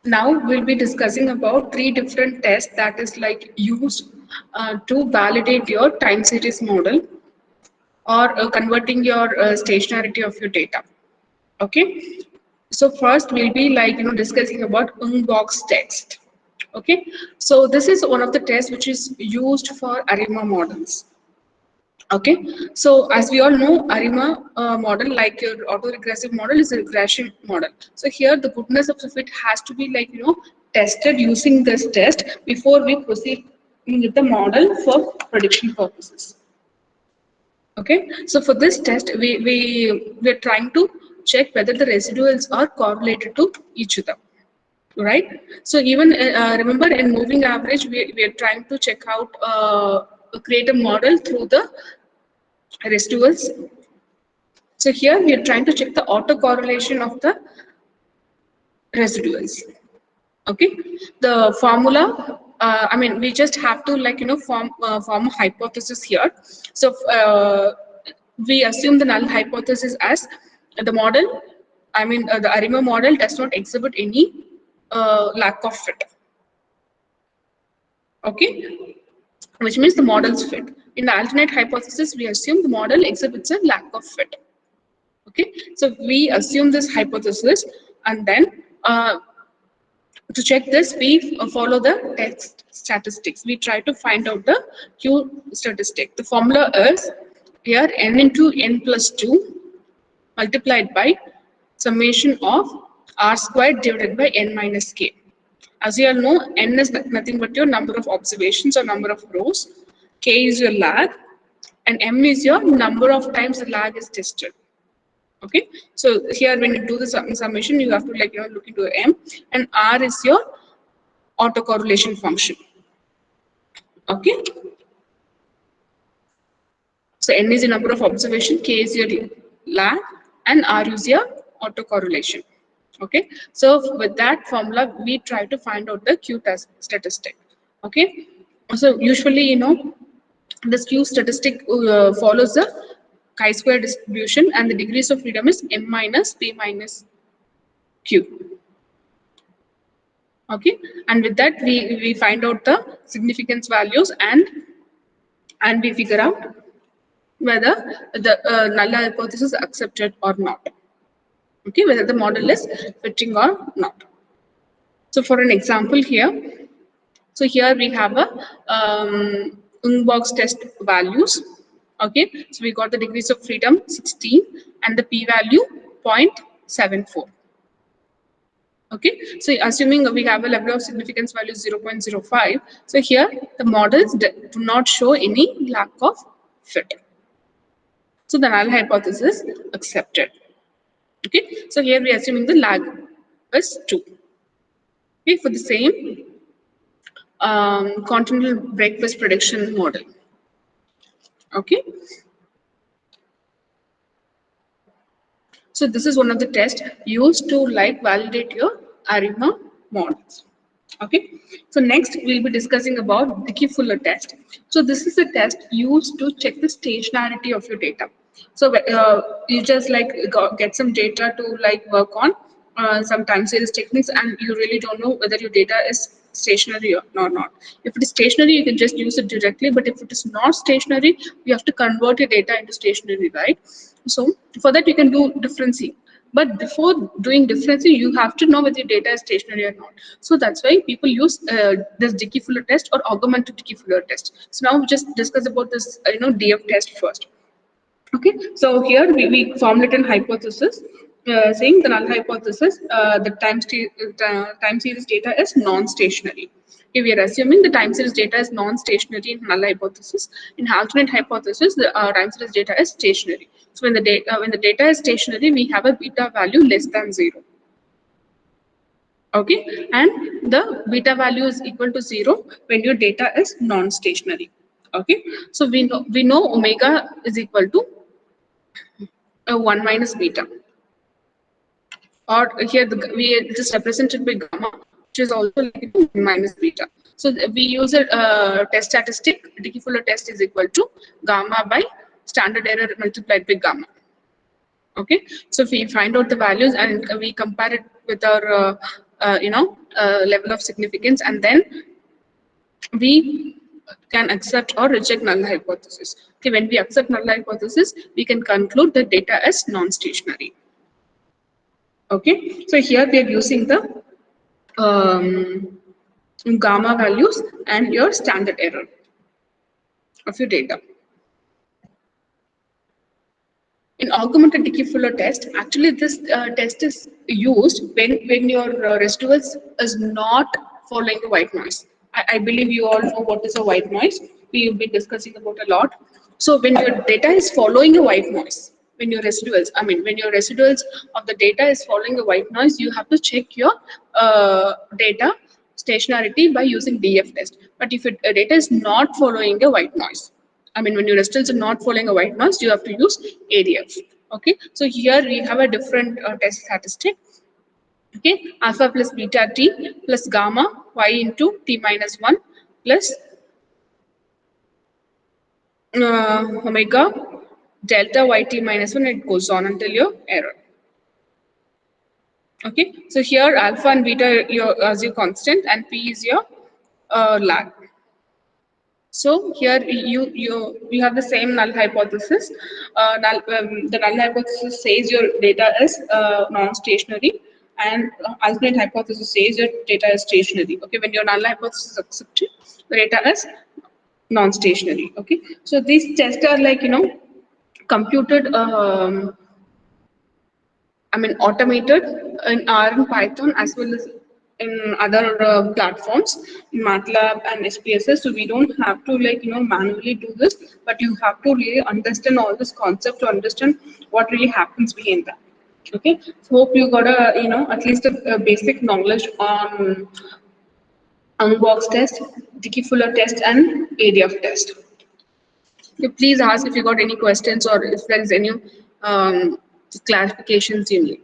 Now we'll be discussing about three different tests that is like used to validate your time series model or converting your stationarity of your data. Okay. So first we'll be like discussing about Ung-box test. Okay. So this is one of the tests which is used for ARIMA models. Okay, so as we all know, ARIMA model, like your autoregressive model, is a regression model. So here, the goodness of the fit has to be like tested using this test before we proceed with the model for prediction purposes. Okay, so for this test, we're trying to check whether the residuals are correlated to each other, right? So even remember in moving average, we are trying to check out create a model through the residuals. So here we are trying to check the autocorrelation of the residuals. Okay, the formula. I mean, we just have to form a hypothesis here. So we assume the null hypothesis as the model. I mean, the ARIMA model does not exhibit any lack of fit. Okay, which means the models fit. In the alternate hypothesis, we assume the model exhibits a lack of fit. Okay, so we assume this hypothesis, and then to check this, we follow the test statistics. We try to find out the Q statistic. The formula is here n into n plus 2 multiplied by summation of r squared divided by n minus k. As you all know, n is nothing but your number of observations or number of rows, k is your lag, and m is your number of times the lag is tested. Okay, so here when you do the summation, you have to look into m, and r is your autocorrelation function. Okay, so n is the number of observation, k is your lag, and r is your autocorrelation. Okay, so with that formula we try to find out the q test statistic. Okay, so usually this q statistic follows the chi-square distribution, and the degrees of freedom is m minus p minus q. Okay, and with that we find out the significance values, and we figure out whether the null hypothesis is accepted or not. Okay, whether the model is fitting or not. So for an example here, so here we have a Ung-box test values. Okay, so we got the degrees of freedom 16 and the p-value 0.74. Okay, so assuming we have a level of significance value 0.05, so here the models do not show any lack of fit. So the null hypothesis accepted. Okay, so here we are assuming the lag is 2. Okay, for the same continental breakfast prediction model. Okay, so this is one of the tests used to validate your ARIMA models. Okay, so next we'll be discussing about Dickey-Fuller test. So this is a test used to check the stationarity of your data. So you just get some data to work on some time series techniques, and you really don't know whether your data is stationary or not. If it is stationary, you can just use it directly, but if it is not stationary, you have to convert your data into stationary, right? So for that you can do differencing. But before doing differencing, you have to know whether your data is stationary or not. So that's why people use this Dickey-Fuller test or augmented Dickey-Fuller test. So now we just discuss about this DF test first. Okay, so here we formulate an hypothesis saying the null hypothesis, the time series data is non-stationary. Okay, we are assuming the time series data is non-stationary in null hypothesis. In alternate hypothesis, the time series data is stationary. So when the data is stationary, we have a beta value less than 0. Okay, and the beta value is equal to 0 when your data is non-stationary. Okay, so we know omega is equal to 1 minus beta, or here we just represented by gamma, which is also 1 minus beta. So we use a test statistic. Dickey-Fuller test is equal to gamma by standard error multiplied by gamma. Okay, so if we find out the values and we compare it with our level of significance, and then we can accept or reject null hypothesis. Okay, when we accept null hypothesis, we can conclude the data as non-stationary. Okay, so here we are using the gamma values and your standard error of your data. In augmented Dickey-Fuller test, actually this test is used when your residuals is not following the white noise. I believe you all know what is a white noise. We've been discussing about a lot. So when your data is following a white noise, when your residuals of the data is following a white noise, you have to check your data stationarity by using DF test. But if data is not following a white noise, when your residuals are not following a white noise, you have to use ADF. Okay, so here we have a different test statistic. Okay, alpha plus beta t plus gamma y into t minus 1 plus omega delta yt minus 1, it goes on until your error. Okay, so here alpha and beta as your constant and p is your lag. So here you have the same null hypothesis. The null hypothesis says your data is non-stationary, and alternate hypothesis says your data is stationary. Okay, when your null hypothesis is accepted, the data is non-stationary. Okay, so these tests are like computed. Automated in R and Python, as well as in other platforms, in MATLAB and SPSS. So we don't have to manually do this, but you have to really understand all this concept to understand what really happens behind that. Okay, so hope you got at least a basic knowledge on box test, Dickey-Fuller test, and ADF test. Okay, please ask if you got any questions or if there is any clarifications you need.